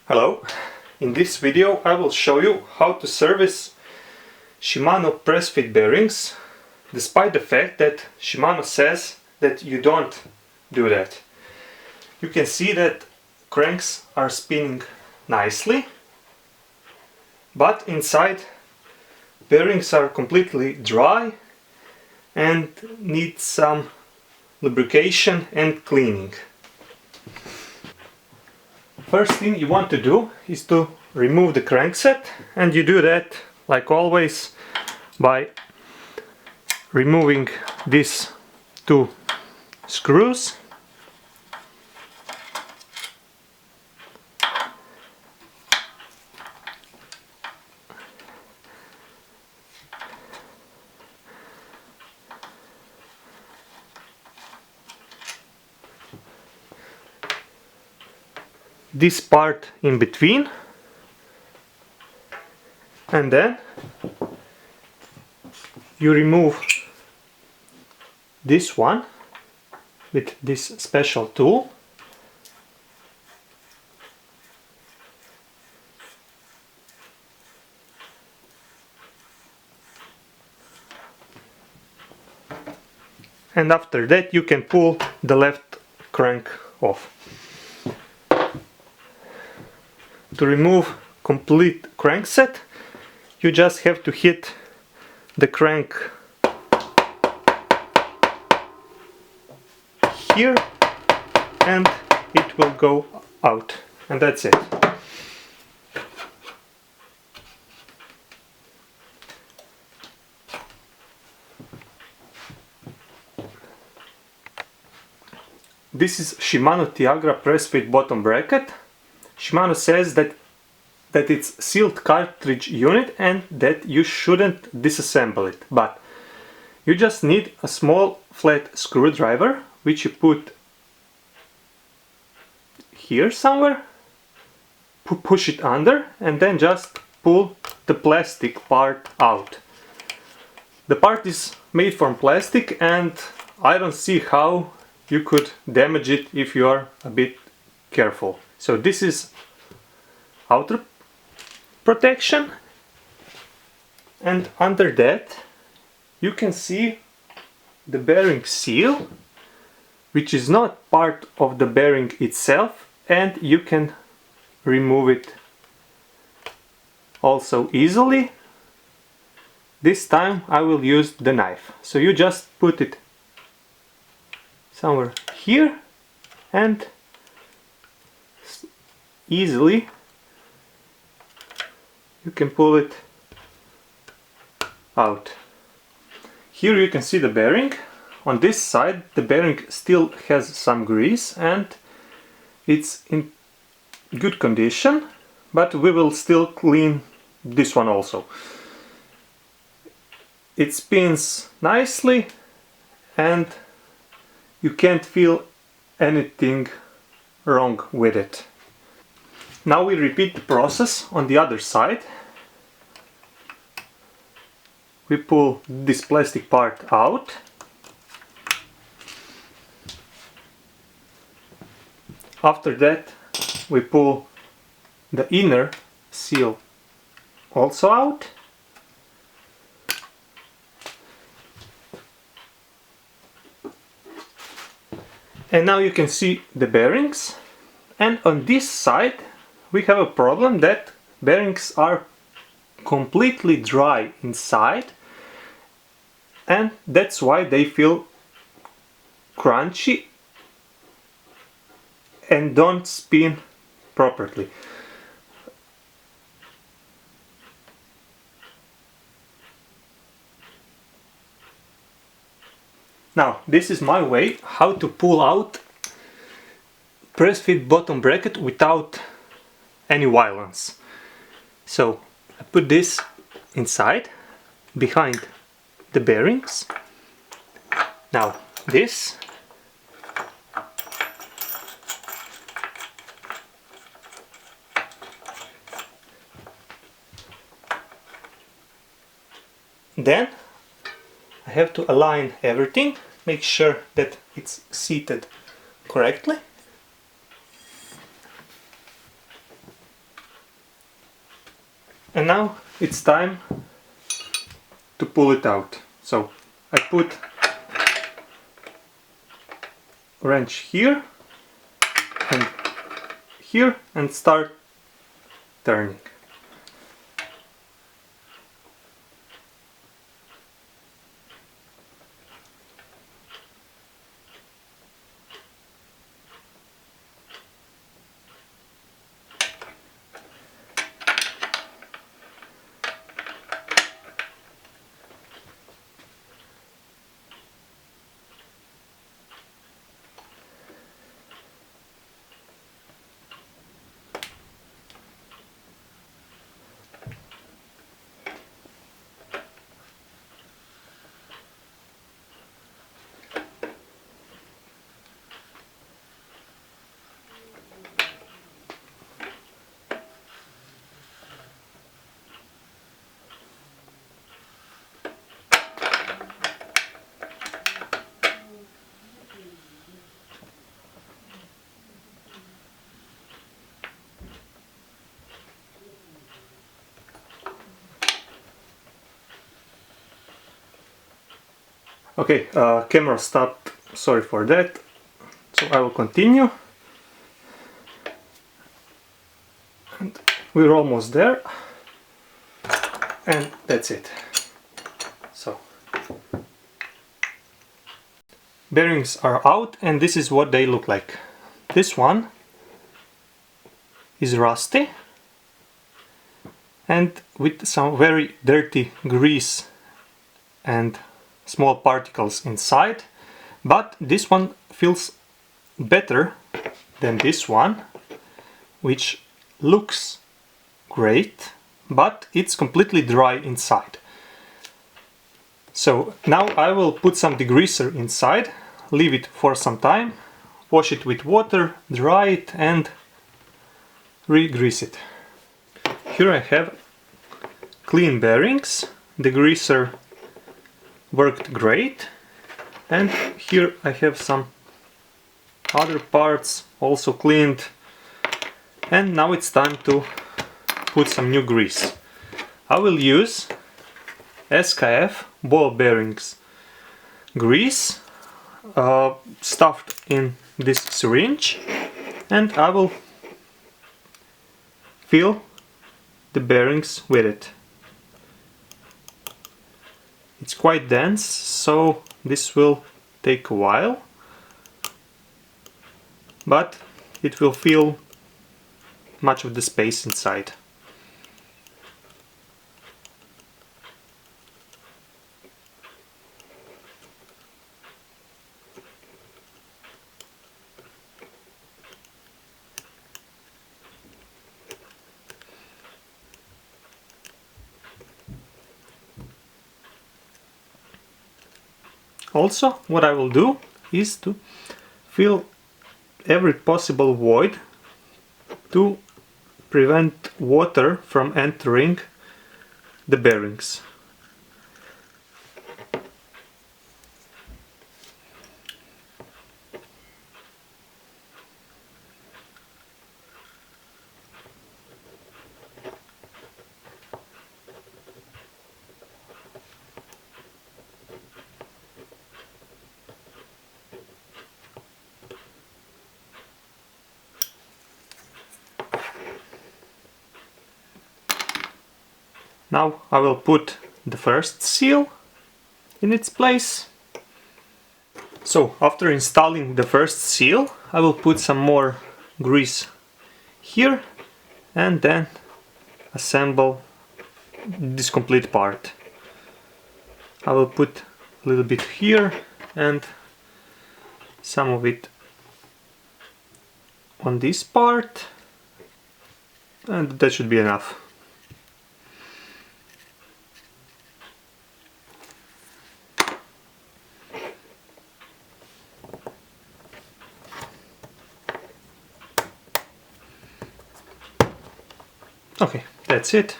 Hello, in this video I will show you how to service Shimano Pressfit bearings, despite the fact that Shimano says that you don't do that. You can see that cranks are spinning nicely, but inside bearings are completely dry and need some lubrication and cleaning. First thing you want to do is to remove the crankset, and you do that like always by removing these two screws. This part in between, and then you remove this one with this special tool. And after that you can pull the left crank off. To remove complete crankset, you just have to hit the crank here and it will go out, and that's it. This is Shimano Tiagra Pressfit Bottom Bracket. Shimano says that it's sealed cartridge unit and that you shouldn't disassemble it, but you just need a small flat screwdriver which you put here somewhere, push it under, and then just pull the plastic part out. The part is made from plastic and I don't see how you could damage it if you are a bit careful. So this is outer protection, and under that you can see the bearing seal, which is not part of the bearing itself, and you can remove it also easily. This time I will use the knife. So you just put it somewhere here and easily you can pull it out. Here you can see the bearing. On this side the bearing still has some grease and it's in good condition, but we will still clean this one also. It spins nicely and you can't feel anything wrong with it. Now we repeat the process on the other side. We pull this plastic part out. After that we pull the inner seal also out. And now you can see the bearings, and on this side we have a problem that bearings are completely dry inside, and that's why they feel crunchy and don't spin properly. Now this is my way how to pull out Pressfit bottom bracket without any violence. So I put this inside behind the bearings. Now this, then I have to align everything, make sure that it's seated correctly. And now it's time to pull it out. So I put wrench here and here and start turning. Okay, camera stopped, sorry for that, so I will continue. And we're almost there, and that's it. So, bearings are out, and this is what they look like. This one is rusty, and with some very dirty grease and small particles inside, but this one feels better than this one, which looks great, but it's completely dry inside. So now I will put some degreaser inside, leave it for some time, wash it with water, dry it and re-grease it. Here I have clean bearings, degreaser worked great, and here I have some other parts also cleaned, and now it's time to put some new grease. I will use SKF ball bearings grease stuffed in this syringe, and I will fill the bearings with it. It's quite dense, so this will take a while, but it will fill much of the space inside. Also, what I will do is to fill every possible void to prevent water from entering the bearings. Now I will put the first seal in its place. So after installing the first seal, I will put some more grease here and then assemble this complete part. I will put a little bit here and some of it on this part, and that should be enough. Okay, that's it.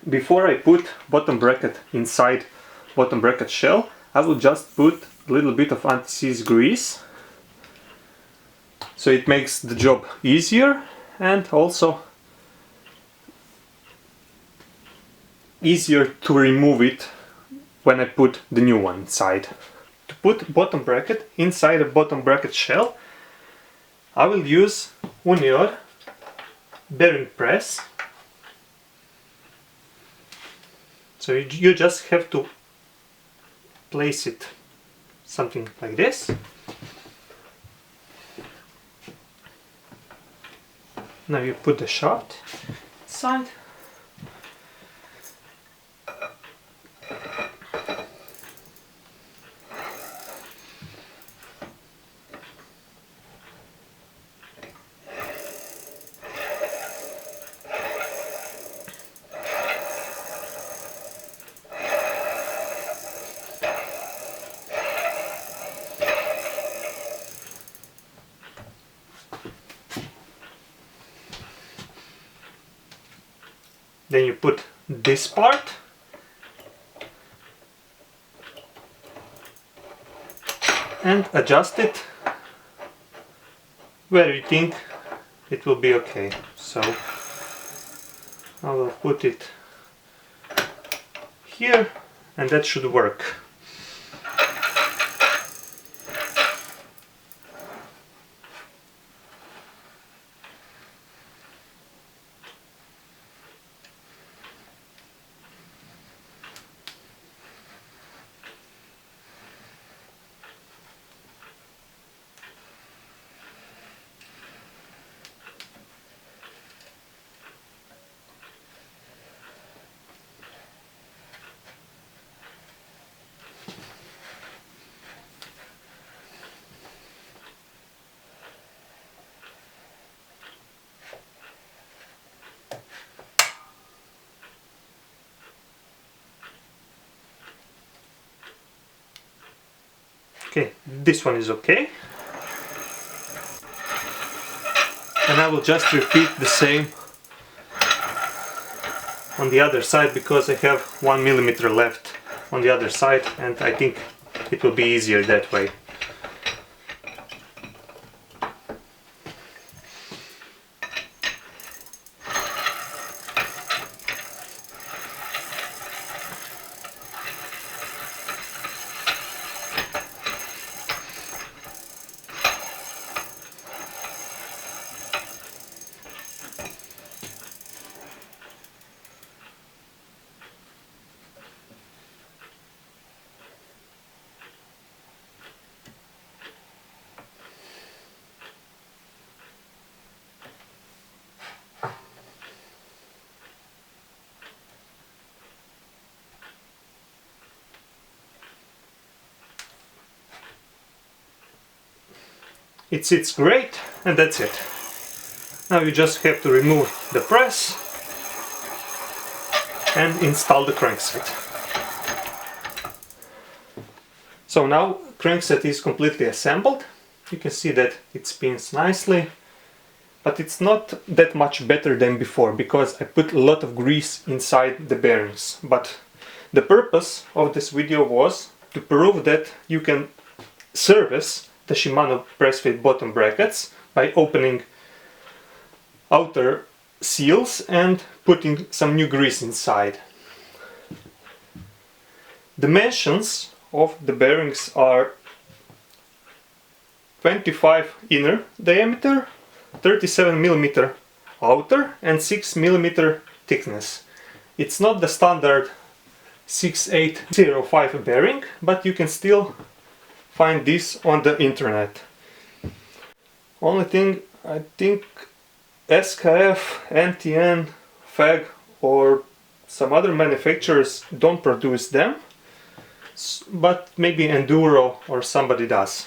Before I put bottom bracket inside bottom bracket shell, I will just put a little bit of anti-seize grease, so it makes the job easier, and also easier to remove it when I put the new one inside. To put bottom bracket inside a bottom bracket shell, I will use Unior bearing press. So you just have to place it something like this. Now you put the shaft inside. Then you put this part and adjust it where you think it will be okay. So I will put it here and that should work. Okay, this one is okay. And I will just repeat the same on the other side because I have 1 millimeter left on the other side and I think it will be easier that way. It sits great and that's it. Now you just have to remove the press and install the crankset. So now crankset is completely assembled. You can see that it spins nicely, but it's not that much better than before because I put a lot of grease inside the bearings. But the purpose of this video was to prove that you can service the Shimano Pressfit bottom brackets by opening outer seals and putting some new grease inside. Dimensions of the bearings are 25 inner diameter, 37 mm outer and 6 mm thickness. It's not the standard 6805 bearing, but you can still find this on the internet. Only thing, I think SKF, NTN, FAG or some other manufacturers don't produce them, but maybe Enduro or somebody does.